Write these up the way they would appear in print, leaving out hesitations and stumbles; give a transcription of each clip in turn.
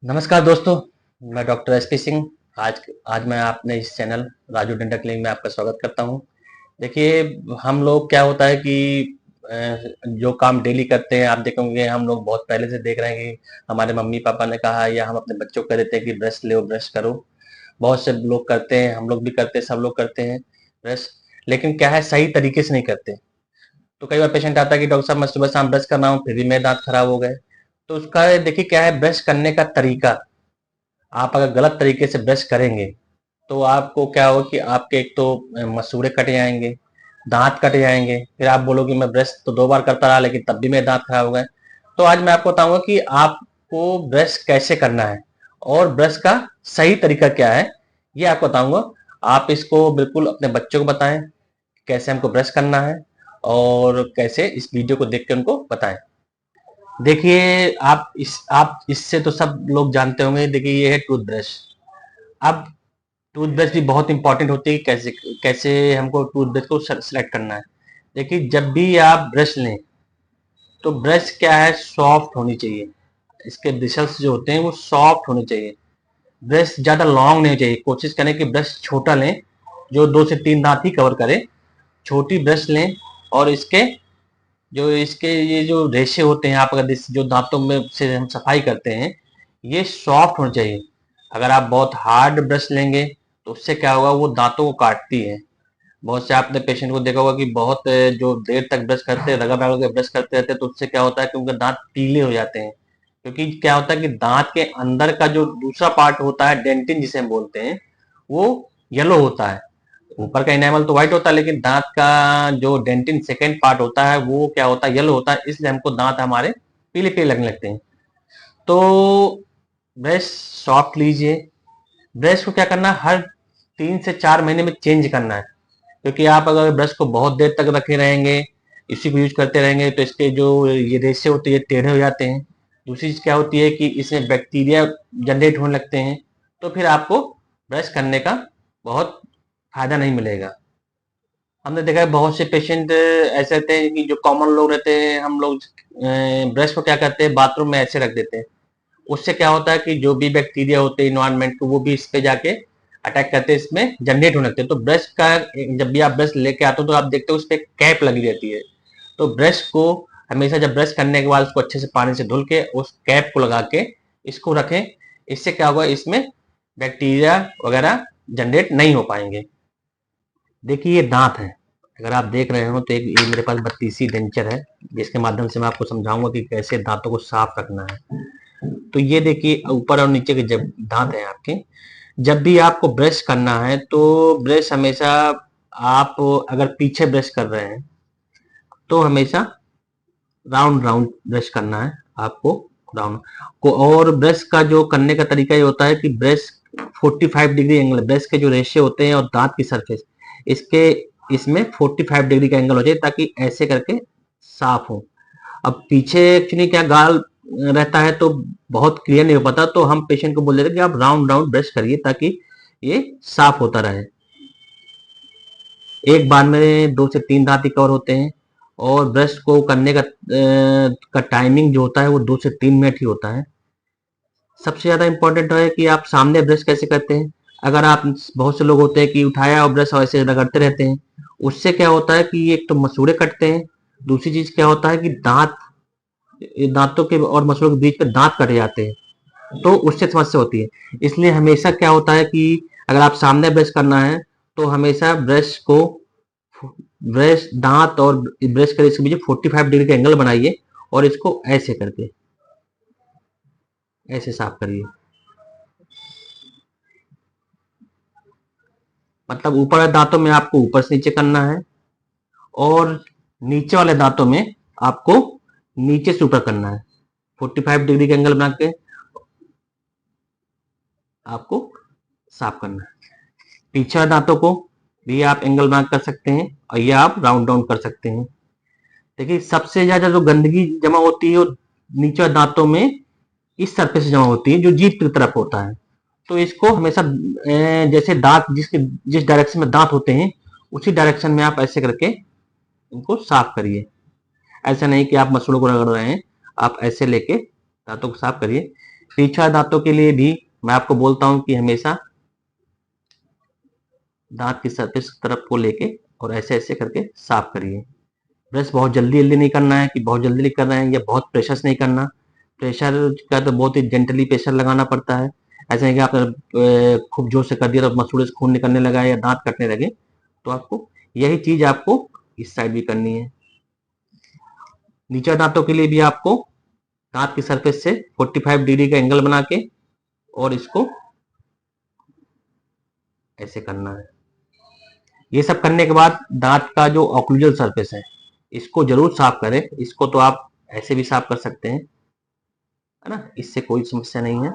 नमस्कार दोस्तों। मैं डॉक्टर एसपी सिंह। आज आज मैं अपने इस चैनल राजू डेंटल क्लिनिक में आपका स्वागत करता हूं। देखिए, हम लोग क्या होता है कि जो काम डेली करते हैं, आप देखेंगे हम लोग बहुत पहले से देख रहे हैं कि हमारे मम्मी पापा ने कहा या हम अपने बच्चों को कह देते हैं कि ब्रश लो, ब्रश करो। बहुत से लोग करते हैं, हम लोग भी करते हैं, सब लोग करते हैं ब्रश। लेकिन क्या है, सही तरीके से नहीं करते। तो कई बार पेशेंट आता है कि डॉक्टर साहब मैं सुबह शाम ब्रश कर रहा हूँ, फिर भी मेरे दांत खराब हो गए। तो उसका देखिए क्या है, ब्रश करने का तरीका। आप अगर गलत तरीके से ब्रश करेंगे तो आपको क्या होगा कि आपके एक तो मसूड़े कट जाएंगे, दांत कट जाएंगे, फिर आप बोलोगे मैं ब्रश तो 2 बार करता रहा लेकिन तब भी मेरे दांत खराब हो गए। तो आज मैं आपको बताऊंगा कि आपको ब्रश कैसे करना है और ब्रश का सही तरीका क्या है, ये आपको बताऊंगा। आप इसको बिल्कुल अपने बच्चों को बताएं कैसे हमको ब्रश करना है, और कैसे इस वीडियो को देख के उनको बताएं। देखिए, आप इससे तो सब लोग जानते होंगे। देखिए, ये है टूथब्रश। अब टूथब्रश भी बहुत इंपॉर्टेंट होती है, कैसे कैसे हमको टूथब्रश को सिलेक्ट करना है। देखिए, जब भी आप ब्रश लें तो ब्रश क्या है, सॉफ्ट होनी चाहिए। इसके ब्रिसल्स जो होते हैं वो सॉफ्ट होने चाहिए। ब्रश ज़्यादा लॉन्ग नहीं चाहिए। कोशिश करें कि ब्रश छोटा लें, जो 2 से 3 दांत ही कवर करे। छोटी ब्रश लें, और इसके ये जो रेशे होते हैं, आप अगर जो दांतों में से हम सफाई करते हैं, ये सॉफ्ट होने चाहिए। अगर आप बहुत हार्ड ब्रश लेंगे तो उससे क्या होगा, वो दांतों को काटती है। बहुत से आपने पेशेंट को देखा होगा कि बहुत जो देर तक ब्रश करते हैं, रगड़ रगड़ के ब्रश करते रहते हैं, तो उससे क्या होता है कि उनके दांत पीले हो जाते हैं। क्योंकि क्या होता है कि दांत के अंदर का जो दूसरा पार्ट होता है, डेंटिन जिसे हम बोलते हैं, वो येलो होता है। ऊपर का इनेमल तो व्हाइट होता है, लेकिन दांत का जो डेंटिन सेकेंड पार्ट होता है वो क्या होता है, येलो होता है। इसलिए हमको दांत हमारे पीले पीले लगने लगते हैं। तो ब्रश सॉफ्ट लीजिए। ब्रश को क्या करना है, हर 3 से 4 महीने में चेंज करना है। क्योंकि आप अगर ब्रश को बहुत देर तक रखे रहेंगे, इसी को यूज करते रहेंगे, तो इसके जो ये रेशे होते हैं ये टेढ़े हो जाते हैं। दूसरी चीज क्या होती है कि इसमें बैक्टीरिया जनरेट होने लगते हैं। तो फिर आपको ब्रश करने का बहुत फायदा नहीं मिलेगा। हमने देखा है बहुत से पेशेंट ऐसे रहते हैं कि जो कॉमन लोग रहते हैं, हम लोग ब्रश को क्या करते हैं, बाथरूम में ऐसे रख देते हैं। उससे क्या होता है कि जो भी बैक्टीरिया होते हैं इन्वायरमेंट के, वो भी इस पे जाके अटैक करते हैं, इसमें जनरेट होने लगते हैं। तो ब्रश का जब भी आप ब्रश लेके आते हो तो आप देखते हो उस पर कैप लगी रहती है। तो ब्रश को हमेशा जब ब्रश करने के बाद उसको अच्छे से पानी से धुल के उस कैप को लगा के इसको रखें। इससे क्या होगा, इसमें बैक्टीरिया वगैरह जनरेट नहीं हो पाएंगे। देखिए, ये दांत है। अगर आप देख रहे हो तो एक ये मेरे पास 32 डेंचर है, जिसके माध्यम से मैं आपको समझाऊंगा कि कैसे दांतों को साफ रखना है। तो ये देखिए, ऊपर और नीचे के जब दांत हैं आपके, जब भी आपको ब्रश करना है तो ब्रश हमेशा, आप अगर पीछे ब्रश कर रहे हैं तो हमेशा राउंड राउंड ब्रश करना है आपको, राउंड को। और ब्रश का जो करने का तरीका ये होता है कि ब्रश 45 डिग्री एंगल, ब्रश के जो रेशे होते हैं और दांत की सरफेस, इसके इसमें 45 डिग्री का एंगल हो जाए, ताकि ऐसे करके साफ हो। अब पीछे एक्चुअली क्या गाल रहता है तो बहुत क्लियर नहीं हो पाता, तो हम पेशेंट को बोल देते हैं कि आप राउंड राउंड ब्रश करिए ताकि ये साफ होता रहे। एक बार में 2 से 3 दांत ही कवर होते हैं, और ब्रश को करने का टाइमिंग जो होता है वो 2 से 3 मिनट ही होता है। सबसे ज्यादा इंपॉर्टेंट है कि आप सामने ब्रश कैसे करते हैं। अगर आप, बहुत से लोग होते हैं कि उठाया और ब्रश ऐसे रगड़ते रहते हैं, उससे क्या होता है कि एक तो मसूड़े कटते हैं। दूसरी चीज क्या होता है कि दांतों के और मसूड़ों के बीच में दांत कट जाते हैं, तो उससे समस्या होती है। इसलिए हमेशा क्या होता है कि अगर आप सामने ब्रश करना है तो हमेशा ब्रश दांत और ब्रश के इसके बीच 45 डिग्री का एंगल बनाइए, और इसको ऐसे करके ऐसे साफ करिए। मतलब ऊपर वाले दांतों में आपको ऊपर से नीचे करना है, और नीचे वाले दांतों में आपको नीचे से ऊपर करना है। 45 डिग्री का एंगल बना के आपको साफ करना है। पीछे वाले दांतों को भी आप एंगल बना कर सकते हैं, और ये आप राउंड डाउन कर सकते हैं। देखिए, सबसे ज्यादा जो गंदगी जमा होती है वो नीचे दांतों में इस सरफेस से जमा होती है, जो जीभ की तरफ होता है। तो इसको हमेशा जैसे दांत जिस डायरेक्शन में दांत होते हैं, उसी डायरेक्शन में आप ऐसे करके इनको साफ करिए। ऐसा नहीं कि आप मसूड़ों को रगड़ रहे हैं, आप ऐसे लेके दांतों को साफ करिए। तीछा दांतों के लिए भी मैं आपको बोलता हूं कि हमेशा दांत की सरफेस तरफ को लेके और ऐसे ऐसे करके साफ करिए। ब्रश बहुत जल्दी जल्दी नहीं करना है कि बहुत जल्दी नहीं कर रहे हैं, या बहुत प्रेशर से नहीं करना। प्रेशर का तो बहुत ही जेंटली प्रेशर लगाना पड़ता है। ऐसा नहीं कि आपने खूब जोर से कर दिया तो मसूड़े से खून निकलने लगा या दांत कटने लगे। तो आपको यही चीज आपको इस साइड भी करनी है। नीचे दांतों के लिए भी आपको दांत की सरफेस से 45 डिग्री का एंगल बना के और इसको ऐसे करना है। ये सब करने के बाद दांत का जो ऑक्लूजल सरफेस है इसको जरूर साफ करें। इसको तो आप ऐसे भी साफ कर सकते हैं, है ना, इससे कोई समस्या नहीं है।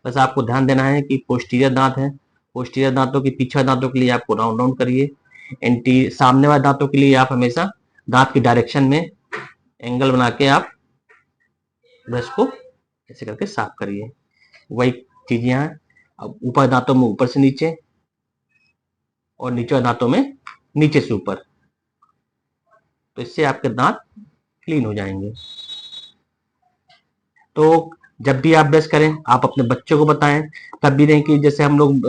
बस आपको ध्यान देना है कि पोस्टीरियर दांत है, पोस्टीरियर दांतों की पीछे दांतों के लिए आपको राउंड राउंड करिए। एंटी सामने वाले दांतों के लिए आप हमेशा दांत की डायरेक्शन में एंगल बना के आप ब्रश को ऐसे करके साफ करिए। वही चीज यहाँ। अब ऊपर दांतों में ऊपर से नीचे और नीचे दांतों में नीचे से ऊपर, तो इससे आपके दांत क्लीन हो जाएंगे। तो जब भी आप ब्रश करें आप अपने बच्चों को बताएं। कभी नहीं कि जैसे हम लोग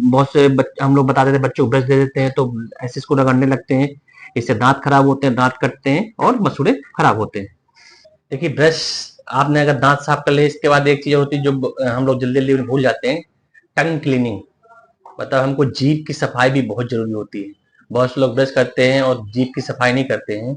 बहुत से हम लोग बताते थे बच्चों को ब्रश दे देते हैं तो ऐसे इसको रगड़ने लगते हैं, इससे दांत खराब होते हैं, दांत कटते हैं और मसूड़े खराब होते हैं। देखिए ब्रश आपने अगर दांत साफ कर ले, इसके बाद एक चीज होती है जो हम लोग जल्दी जल्दी भूल जाते हैं, टंग क्लीनिंग। मतलब हमको जीभ की सफाई भी बहुत जरूरी होती है। बहुत से लोग ब्रश करते हैं और जीभ की सफाई नहीं करते हैं।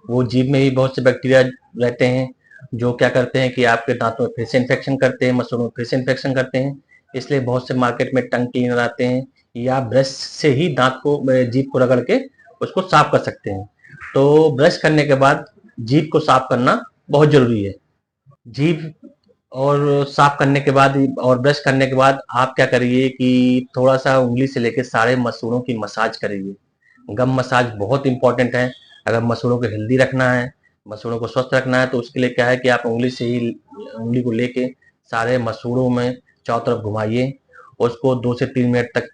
वो जीभ में भी बहुत से बैक्टीरिया रहते हैं जो क्या करते हैं कि आपके दांतों में फिर से इन्फेक्शन करते हैं, मसूड़ों में फिर से इन्फेक्शन करते हैं। इसलिए बहुत से मार्केट में टंग क्लीनर आते हैं, या ब्रश से ही दांत को जीभ को रगड़ के उसको साफ कर सकते हैं। तो ब्रश करने के बाद जीभ को साफ करना बहुत जरूरी है। जीभ और साफ करने के बाद और ब्रश करने के बाद आप क्या करिए कि थोड़ा सा उंगली से लेके सारे मसूड़ों की मसाज करिए। गम मसाज बहुत इंपॉर्टेंट है। अगर मसूड़ों को हेल्दी रखना है, मसूड़ों को स्वस्थ रखना है, तो उसके लिए क्या है कि आप उंगली से ही उंगली को लेके सारे मसूड़ों में चारों तरफ घुमाइए। उसको 2 से 3 मिनट तक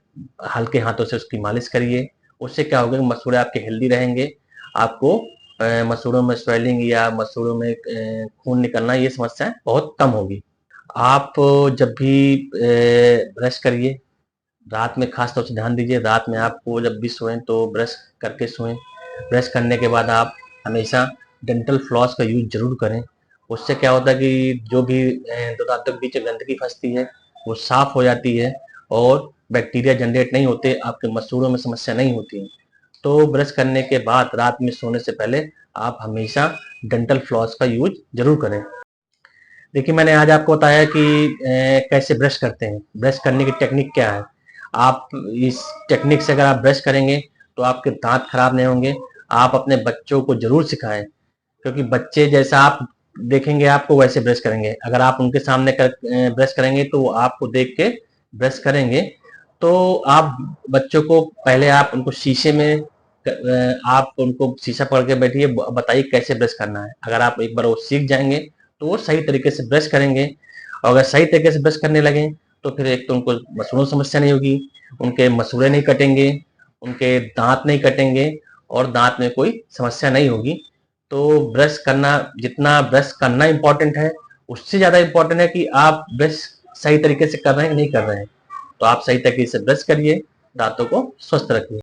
हल्के हाथों से उसकी मालिश करिए। उससे क्या होगा कि मसूड़े आपके हेल्दी रहेंगे। आपको मसूड़ों में स्वेलिंग या मसूड़ों में खून निकलना, ये समस्याएं बहुत कम होगी। आप जब भी ब्रश करिए, रात में खास तौर से ध्यान दीजिए, रात में आपको जब भी सोएं तो ब्रश करके सोएं। ब्रश करने के बाद आप हमेशा डेंटल फ्लॉस का यूज जरूर करें। उससे क्या होता है कि जो भी दो दांतों के बीच गंदगी फंसती है वो साफ हो जाती है और बैक्टीरिया जनरेट नहीं होते, आपके मसूड़ों में समस्या नहीं होती है। तो ब्रश करने के बाद रात में सोने से पहले आप हमेशा डेंटल फ्लॉस का यूज जरूर करें। देखिए मैंने आज आपको बताया कि कैसे ब्रश करते हैं, ब्रश करने की टेक्निक क्या है। आप इस टेक्निक से अगर आप ब्रश करेंगे तो आपके दांत खराब नहीं होंगे। आप अपने बच्चों को जरूर सिखाएं, क्योंकि बच्चे जैसा आप देखेंगे आपको वैसे ब्रश करेंगे। अगर आप उनके सामने ब्रश करेंगे तो वो आपको देख के ब्रश करेंगे। तो आप बच्चों को पहले आप उनको शीशे में आप उनको शीशा पकड़ के बैठिए, बताइए कैसे ब्रश करना है। अगर आप एक बार वो सीख जाएंगे तो वो सही तरीके से ब्रश करेंगे। और अगर सही तरीके से ब्रश करने लगे तो फिर एक तो उनको मसूड़ों समस्या नहीं होगी, उनके मसूड़े नहीं कटेंगे, उनके दांत नहीं कटेंगे और दांत में कोई समस्या नहीं होगी। तो ब्रश करना, जितना ब्रश करना इंपॉर्टेंट है उससे ज्यादा इंपॉर्टेंट है कि आप ब्रश सही तरीके से कर रहे हैं कि नहीं कर रहे हैं। तो आप सही तरीके से ब्रश करिए, दांतों को स्वस्थ रखिए।